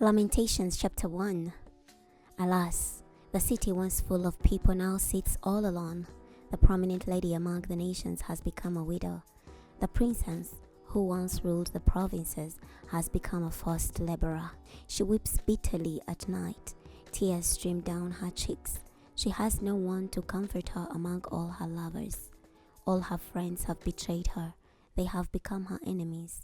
Lamentations chapter 1. Alas, the city once full of people now sits all alone. The prominent lady among the nations has become a widow. The princess who once ruled the provinces has become a forced laborer. She weeps bitterly at night. Tears stream down her cheeks. She has no one to comfort her among all her lovers. All her friends have betrayed her. They have become her enemies.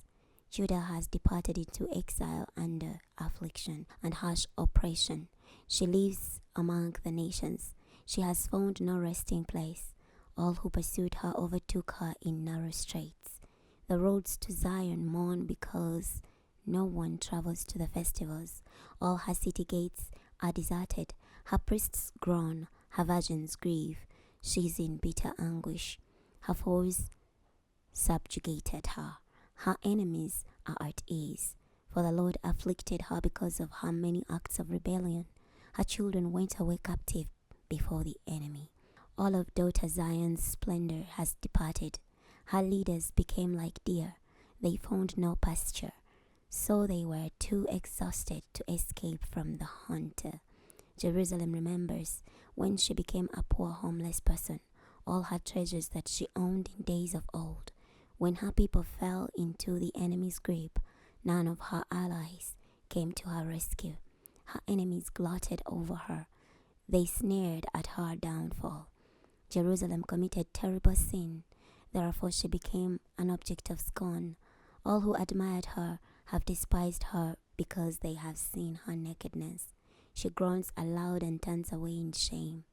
Judah has departed into exile under affliction and harsh oppression. She lives among the nations. She has found no resting place. All who pursued her overtook her in narrow straits. The roads to Zion mourn because no one travels to the festivals. All her city gates are deserted. Her priests groan, her virgins grieve. She is in bitter anguish. Her foes subjugated her. Her enemies are at ease, for the Lord afflicted her because of her many acts of rebellion. Her children went away captive before the enemy. All of daughter Zion's splendor has departed. Her leaders became like deer. They found no pasture, so they were too exhausted to escape from the hunter. Jerusalem remembers when she became a poor homeless person, all her treasures that she owned in days of old. When her people fell into the enemy's grip, none of her allies came to her rescue. Her enemies gloated over her. They sneered at her downfall. Jerusalem committed terrible sin. Therefore she became an object of scorn. All who admired her have despised her because they have seen her nakedness. She groans aloud and turns away in shame.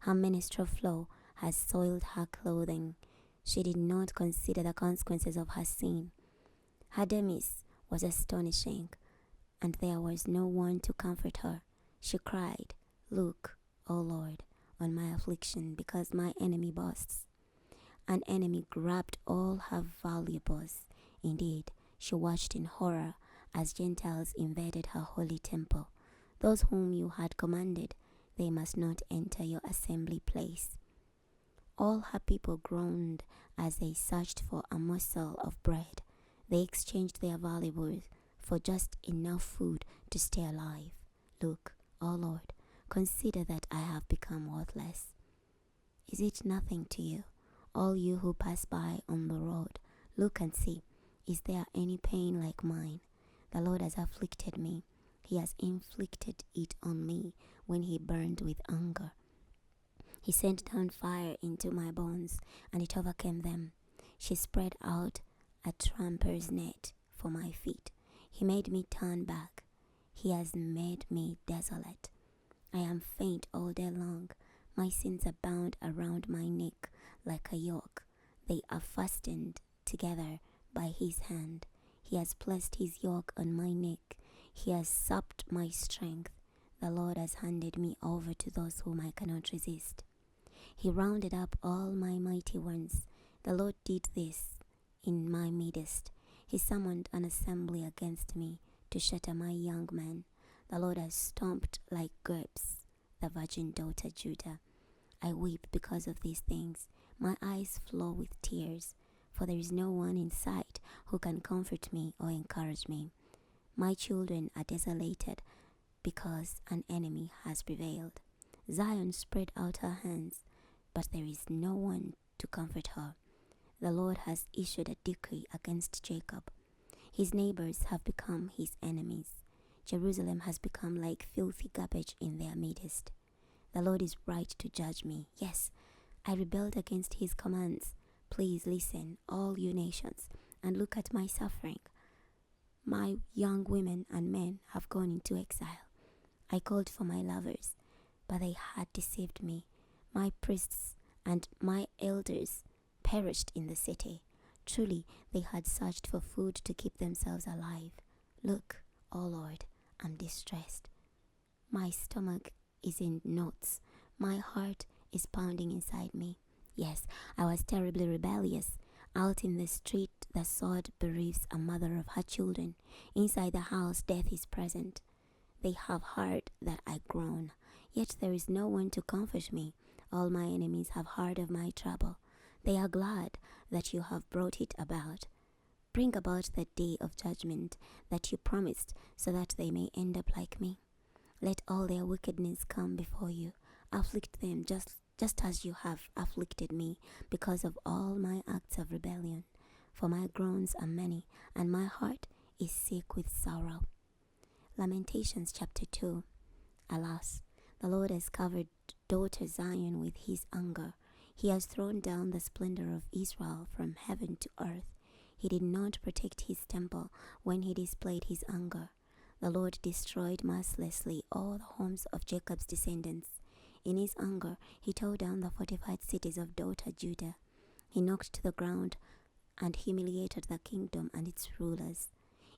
Her menstrual flow has soiled her clothing. She did not consider the consequences of her sin. Her demise was astonishing, and there was no one to comfort her. She cried, "Look, O Lord, on my affliction, because my enemy boasts." An enemy grabbed all her valuables. Indeed, she watched in horror as Gentiles invaded her holy temple. Those whom you had commanded, they must not enter your assembly place. All her people groaned as they searched for a morsel of bread. They exchanged their valuables for just enough food to stay alive. Look, O Lord, consider that I have become worthless. Is it nothing to you, all you who pass by on the road? Look and see, is there any pain like mine? The Lord has afflicted me. He has inflicted it on me when he burned with anger. He sent down fire into my bones, and it overcame them. She spread out a tramper's net for my feet. He made me turn back. He has made me desolate. I am faint all day long. My sins are bound around my neck like a yoke. They are fastened together by his hand. He has placed his yoke on my neck. He has sapped my strength. The Lord has handed me over to those whom I cannot resist. He rounded up all my mighty ones. The Lord did this in my midst. He summoned an assembly against me to shatter my young men. The Lord has stomped like grapes the virgin daughter Judah. I weep because of these things. My eyes flow with tears, for there is no one in sight who can comfort me or encourage me. My children are desolated because an enemy has prevailed. Zion spread out her hands, but there is no one to comfort her. The Lord has issued a decree against Jacob. His neighbors have become his enemies. Jerusalem has become like filthy garbage in their midst. The Lord is right to judge me. Yes, I rebelled against his commands. Please listen, all you nations, and look at my suffering. My young women and men have gone into exile. I called for my lovers, but they had deceived me. My priests and my elders perished in the city. Truly, they had searched for food to keep themselves alive. Look, O Lord, I'm distressed. My stomach is in knots. My heart is pounding inside me. Yes, I was terribly rebellious. Out in the street, the sword bereaves a mother of her children. Inside the house, death is present. They have heard that I groan, yet there is no one to comfort me. All my enemies have heard of my trouble. They are glad that you have brought it about. Bring about the day of judgment that you promised, so that they may end up like me. Let all their wickedness come before you. Afflict them just as you have afflicted me, because of all my acts of rebellion. For my groans are many, and my heart is sick with sorrow. Lamentations chapter 2. Alas, the Lord has covered daughter Zion with his anger. He has thrown down the splendor of Israel from heaven to earth. He did not protect his temple when he displayed his anger. The Lord destroyed mercilessly all the homes of Jacob's descendants. In his anger, he tore down the fortified cities of daughter Judah. He knocked to the ground and humiliated the kingdom and its rulers.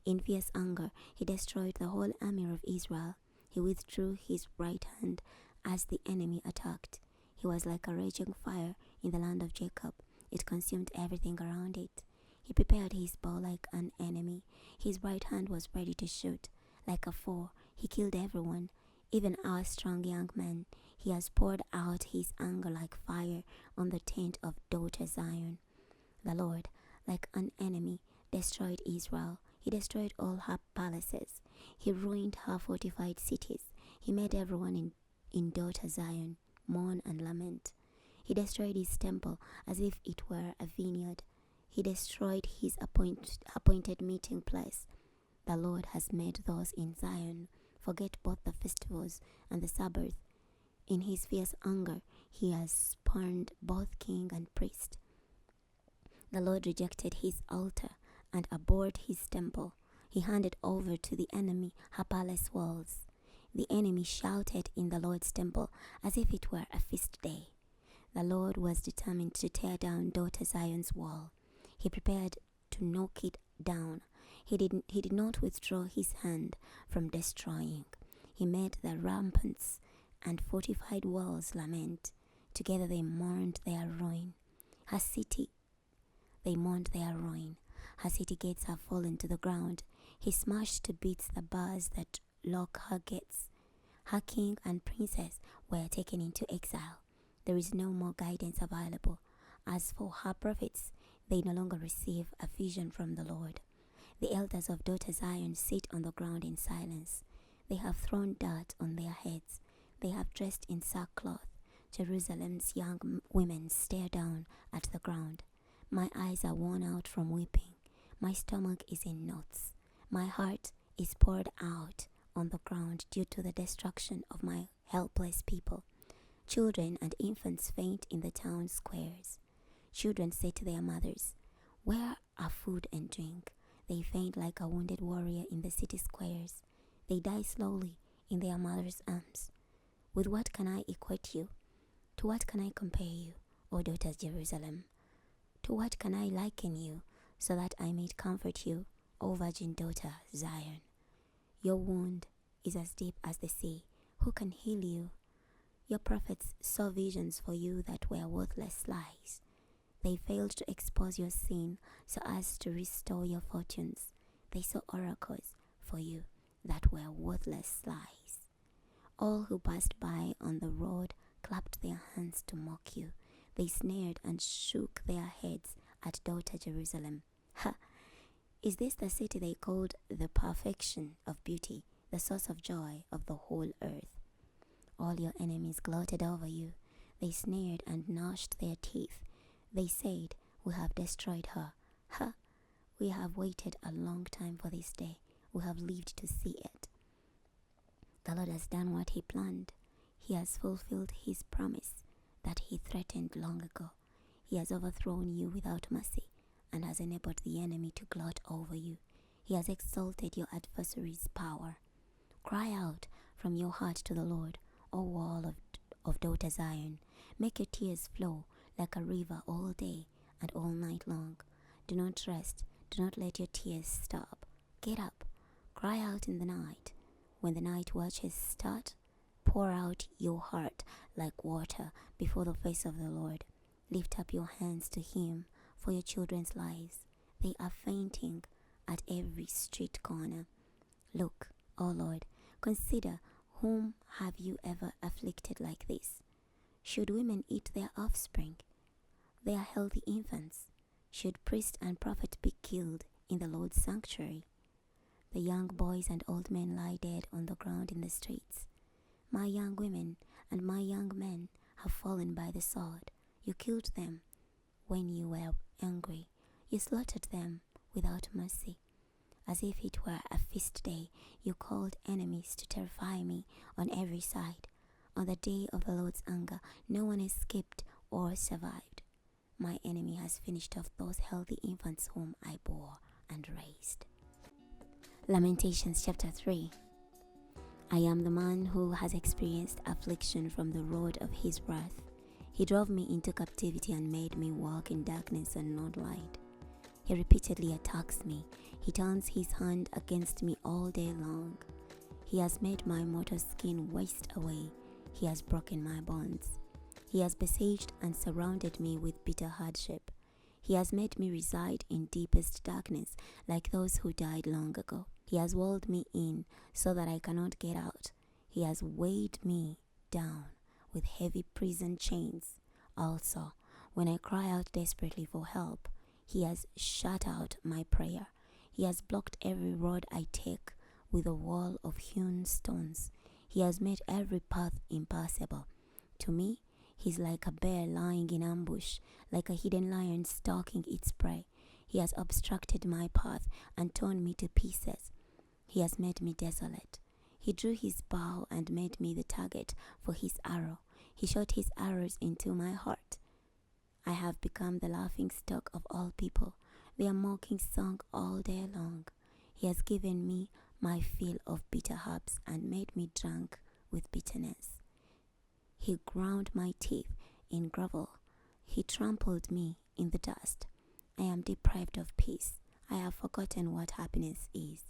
In fierce anger, he destroyed the whole army of Israel. He withdrew his right hand as the enemy attacked. He was like a raging fire in the land of Jacob. It consumed everything around it. He prepared his bow like an enemy. His right hand was ready to shoot. Like a foe, he killed everyone, even our strong young men. He has poured out his anger like fire on the tent of daughter Zion. The Lord, like an enemy, destroyed Israel. He destroyed all her palaces. He ruined her fortified cities. He made everyone in daughter Zion mourn and lament. He destroyed his temple as if it were a vineyard. He destroyed his appointed meeting place. The Lord has made those in Zion forget both the festivals and the Sabbath. In his fierce anger, he has spurned both king and priest. The Lord rejected his altar and abhorred his temple. He handed over to the enemy her palace walls. The enemy shouted in the Lord's temple as if it were a feast day. The Lord was determined to tear down daughter Zion's wall. He prepared to knock it down. He did not withdraw his hand from destroying. He made the ramparts and fortified walls lament. Together they mourned their ruin. They mourned their ruin. Her city gates have fallen to the ground. He smashed to bits the bars that lock her gates. Her king and princess were taken into exile. There is no more guidance available. As for her prophets, they no longer receive a vision from the Lord. The elders of daughter Zion sit on the ground in silence. They have thrown dirt on their heads. They have dressed in sackcloth. Jerusalem's young women stare down at the ground. My eyes are worn out from weeping. My stomach is in knots. My heart is poured out on the ground due to the destruction of my helpless people. Children and infants faint in the town squares. Children say to their mothers, "Where are food and drink?" They faint like a wounded warrior in the city squares. They die slowly in their mother's arms. With what can I equate you? To what can I compare you, O daughters Jerusalem? To what can I liken you, so that I may comfort you, O virgin daughter Zion? Your wound is as deep as the sea. Who can heal you? Your prophets saw visions for you that were worthless lies. They failed to expose your sin so as to restore your fortunes. They saw oracles for you that were worthless lies. All who passed by on the road clapped their hands to mock you. They sneered and shook their heads at daughter Jerusalem. Ha! Is this the city they called the perfection of beauty, the source of joy of the whole earth? All your enemies gloated over you. They sneered and gnashed their teeth. They said, "We have destroyed her." Ha! We have waited a long time for this day. We have lived to see it. The Lord has done what he planned. He has fulfilled his promise that he threatened long ago. He has overthrown you without mercy and has enabled the enemy to gloat over you. He has exalted your adversary's power. Cry out from your heart to the Lord, O wall of daughter Zion. Make your tears flow like a river all day and all night long. Do not rest. Do not let your tears stop. Get up. Cry out in the night. When the night watches start, pour out your heart like water before the face of the Lord. Lift up your hands to him for your children's lives. They are fainting at every street corner. Look, O Lord, consider, whom have you ever afflicted like this? Should women eat their offspring, their healthy infants? Should priest and prophet be killed in the Lord's sanctuary. The young boys and old men lie dead on the ground in the streets. My young women and my young men have fallen by the sword. You killed them when you were angry. You slaughtered them without mercy. As if it were a feast day, you called enemies to terrify me on every side. On the day of the Lord's anger, no one escaped or survived. My enemy has finished off those healthy infants whom I bore and raised. Lamentations chapter 3. I am the man who has experienced affliction from the rod of his wrath. He drove me into captivity and made me walk in darkness and not light. He repeatedly attacks me. He turns his hand against me all day long. He has made my mortal skin waste away. He has broken my bonds. He has besieged and surrounded me with bitter hardship. He has made me reside in deepest darkness, like those who died long ago. He has walled me in so that I cannot get out. He has weighed me down with heavy prison chains. Also, when I cry out desperately for help, he has shut out my prayer. He has blocked every road I take with a wall of hewn stones. He has made every path impassable. To me, he's like a bear lying in ambush, like a hidden lion stalking its prey. He has obstructed my path and torn me to pieces. He has made me desolate. He drew his bow and made me the target for his arrow. He shot his arrows into my heart. I have become the laughing stock of all people, their mocking song all day long. He has given me my fill of bitter herbs and made me drunk with bitterness. He ground my teeth in gravel. He trampled me in the dust. I am deprived of peace. I have forgotten what happiness is.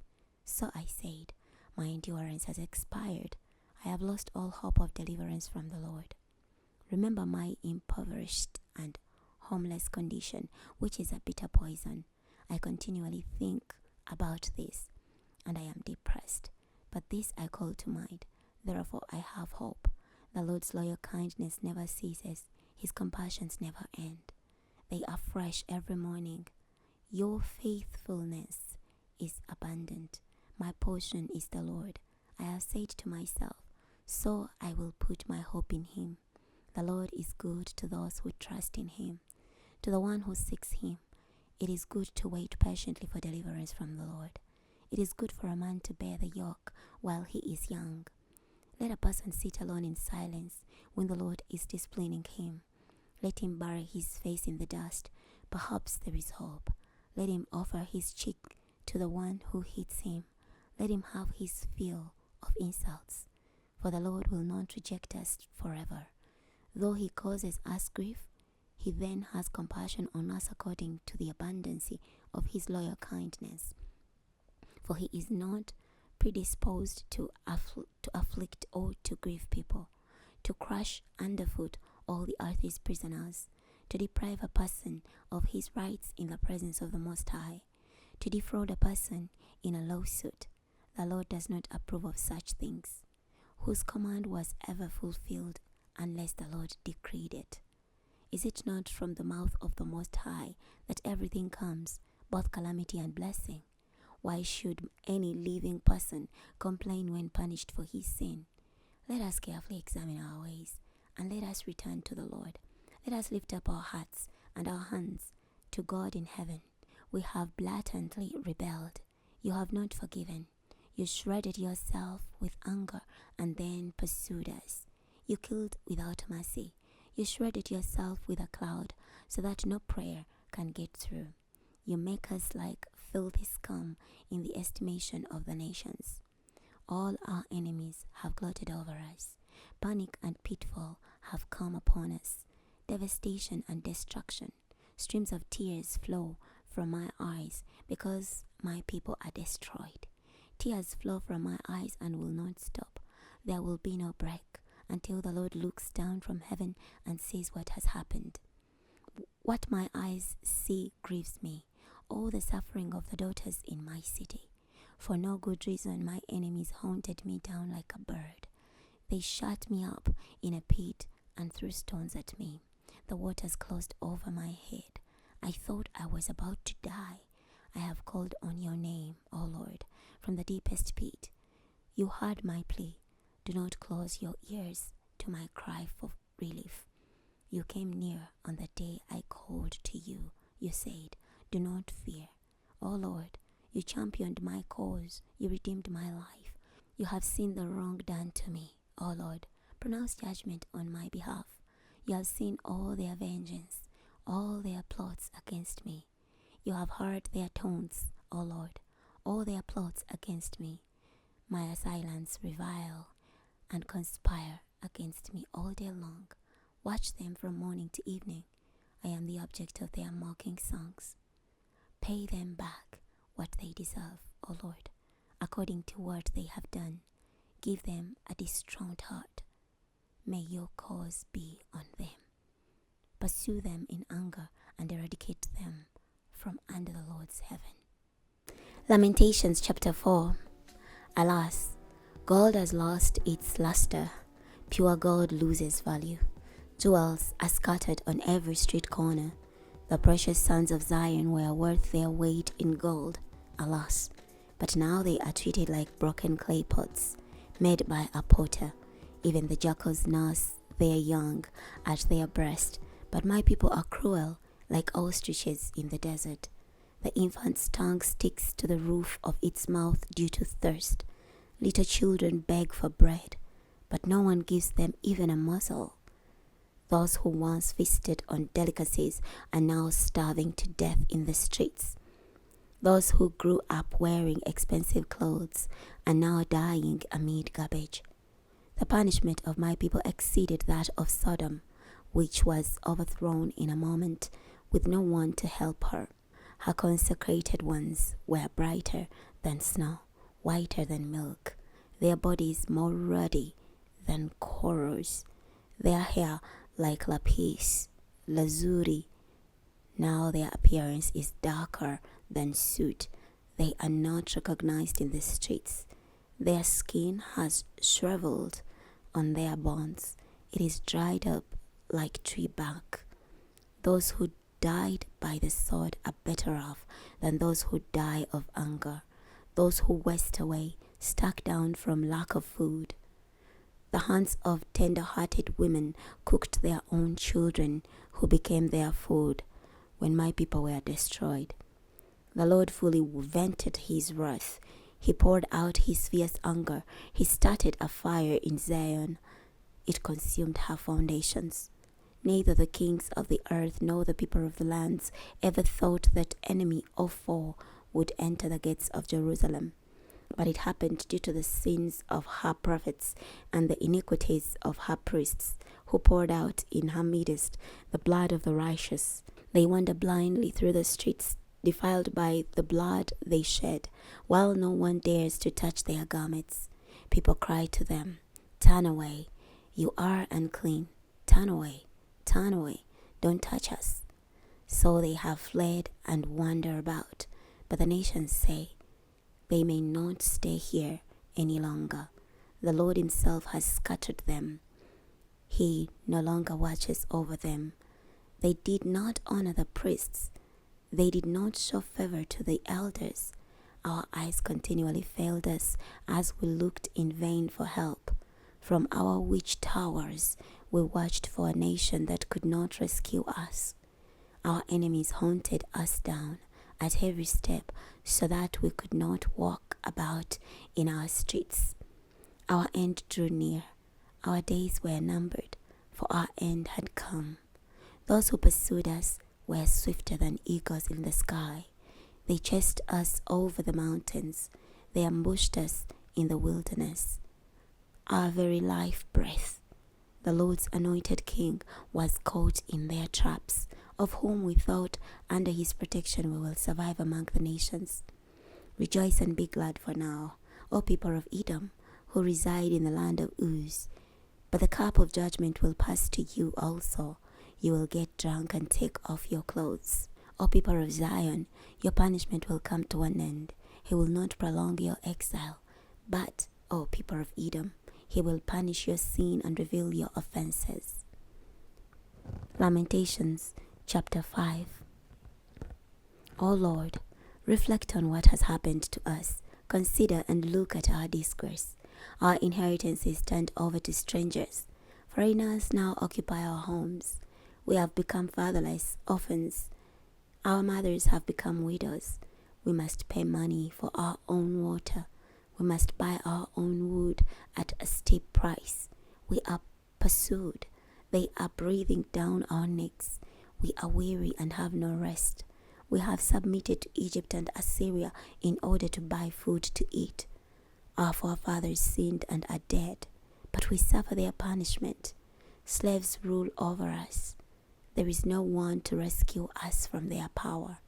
So I said, my endurance has expired. I have lost all hope of deliverance from the Lord. Remember my impoverished and homeless condition, which is a bitter poison. I continually think about this, and I am depressed. But this I call to mind. Therefore I have hope. The Lord's loyal kindness never ceases. His compassions never end. They are fresh every morning. Your faithfulness is abundant. My portion is the Lord. I have said to myself, so I will put my hope in him. The Lord is good to those who trust in him. To the one who seeks him, it is good to wait patiently for deliverance from the Lord. It is good for a man to bear the yoke while he is young. Let a person sit alone in silence when the Lord is disciplining him. Let him bury his face in the dust. Perhaps there is hope. Let him offer his cheek to the one who hits him. Let him have his fill of insults. For the Lord will not reject us forever. Though he causes us grief, he then has compassion on us according to the abundance of his loyal kindness. For he is not predisposed to afflict or to grieve people, to crush underfoot all the earth's prisoners, to deprive a person of his rights in the presence of the Most High, to defraud a person in a lawsuit. The Lord does not approve of such things. Whose command was ever fulfilled unless the Lord decreed it? Is it not from the mouth of the Most High that everything comes, both calamity and blessing? Why should any living person complain when punished for his sin? Let us carefully examine our ways, and let us return to the Lord. Let us lift up our hearts and our hands to God in heaven. We have blatantly rebelled. You have not forgiven. You shredded yourself with anger and then pursued us. You killed without mercy. You shredded yourself with a cloud so that no prayer can get through. You make us like filthy scum in the estimation of the nations. All our enemies have gloated over us. Panic and pitfall have come upon us. Devastation and destruction. Streams of tears flow from my eyes because my people are destroyed. Tears flow from my eyes and will not stop. There will be no break until the Lord looks down from heaven and sees what has happened. What my eyes see grieves me, all the suffering of the daughters in my city. For no good reason my enemies hunted me down like a bird. They shut me up in a pit and threw stones at me. The waters closed over my head. I thought I was about to die. I have called on your name, O Lord, from the deepest pit. You heard my plea. Do not close your ears to my cry for relief. You came near on the day I called to you. You said, do not fear. O Lord, you championed my cause. You redeemed my life. You have seen the wrong done to me. O Lord, pronounce judgment on my behalf. You have seen all their vengeance, all their plots against me. You have heard their taunts, O Lord, all their plots against me. My assailants revile and conspire against me all day long. Watch them from morning to evening. I am the object of their mocking songs. Pay them back what they deserve, O Lord, according to what they have done. Give them a distraught heart. May your cause be on them. Pursue them in anger and eradicate them from under the Lord's heaven. Lamentations chapter 4. Alas, gold has lost its luster. Pure gold loses value. Jewels are scattered on every street corner. The precious sons of Zion were worth their weight in gold. Alas, but now they are treated like broken clay pots made by a potter. Even the jackals nurse their young at their breast. But my people are cruel, like ostriches in the desert. The infant's tongue sticks to the roof of its mouth due to thirst. Little children beg for bread, but no one gives them even a morsel. Those who once feasted on delicacies are now starving to death in the streets. Those who grew up wearing expensive clothes are now dying amid garbage. The punishment of my people exceeded that of Sodom, which was overthrown in a moment with no one to help her. Her consecrated ones were brighter than snow, whiter than milk, their bodies more ruddy than corals, their hair like lapis lazuli. Now their appearance is darker than soot. They are not recognized in the streets. Their skin has shriveled on their bones. It is dried up like tree bark. Those who died by the sword are better off than those who die of hunger, those who waste away, struck down from lack of food. The hands of tender-hearted women cooked their own children, who became their food when my people were destroyed. The Lord fully vented his wrath. He poured out his fierce anger. He started a fire in Zion. It consumed her foundations. Neither the kings of the earth nor the people of the lands ever thought that enemy or foe would enter the gates of Jerusalem. But it happened due to the sins of her prophets and the iniquities of her priests, who poured out in her midst the blood of the righteous. They wander blindly through the streets, defiled by the blood they shed, while no one dares to touch their garments. People cry to them, "Turn away, you are unclean. Turn away, turn away, don't touch us." So they have fled and wander about. But the nations say, they may not stay here any longer. The Lord himself has scattered them. He no longer watches over them. They did not honor the priests. They did not show favor to the elders. Our eyes continually failed us as we looked in vain for help. From our witch towers we watched for a nation that could not rescue us. Our enemies hunted us down at every step so that we could not walk about in our streets. Our end drew near. Our days were numbered, for our end had come. Those who pursued us were swifter than eagles in the sky. They chased us over the mountains. They ambushed us in the wilderness. Our very life breath, the Lord's anointed king, was caught in their traps, of whom we thought under his protection we will survive among the nations. Rejoice and be glad for now, O people of Edom, who reside in the land of Uz. But the cup of judgment will pass to you also. You will get drunk and take off your clothes. O people of Zion, your punishment will come to an end. He will not prolong your exile. But, O people of Edom, he will punish your sin and reveal your offenses. Lamentations chapter 5. O Lord, Reflect on what has happened to us. Consider and look at our disgrace. Our inheritance is turned over to strangers. Foreigners now occupy our homes. We have become fatherless, orphans. Our mothers have become widows. We must pay money for our own water. We must buy our own wood at a steep price. We are pursued. They are breathing down our necks. We are weary and have no rest. We have submitted to Egypt and Assyria in order to buy food to eat. Our forefathers sinned and are dead, but we suffer their punishment. Slaves rule over us. There is no one to rescue us from their power.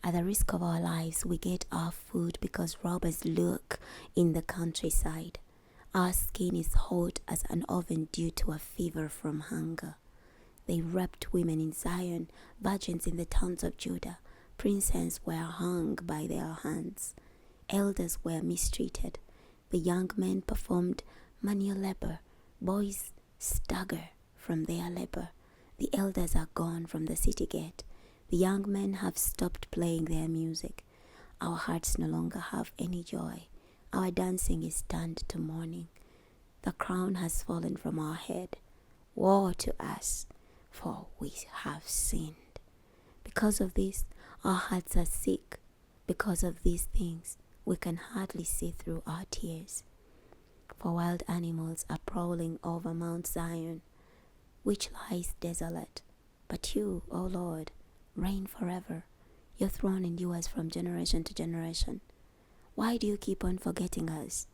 At the risk of our lives, we get our food because robbers lurk in the countryside. Our skin is hot as an oven due to a fever from hunger. They raped women in Zion, virgins in the towns of Judah. Princes were hung by their hands. Elders were mistreated. The young men performed manual labor. Boys stagger from their labor. The elders are gone from the city gate. The young men have stopped playing their music. Our hearts no longer have any joy. Our dancing is turned to mourning. The crown has fallen from our head. Woe to us, for we have sinned. Because of this, our hearts are sick. Because of these things, we can hardly see through our tears. For wild animals are prowling over Mount Zion, which lies desolate. But you, O Lord, reign forever. Your throne endures from generation to generation. Why do you keep on forgetting us?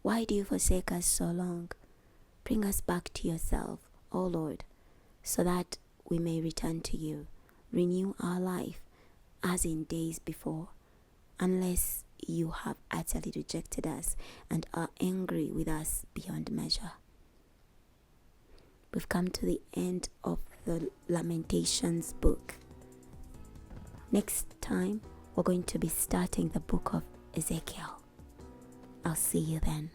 Why do you forsake us so long? Bring us back to yourself, O Lord, so that we may return to you. Renew our life as in days before, unless you have utterly rejected us and are angry with us beyond measure. We've come to the end of the Lamentations book. Next time, we're going to be starting the book of Ezekiel. I'll see you then.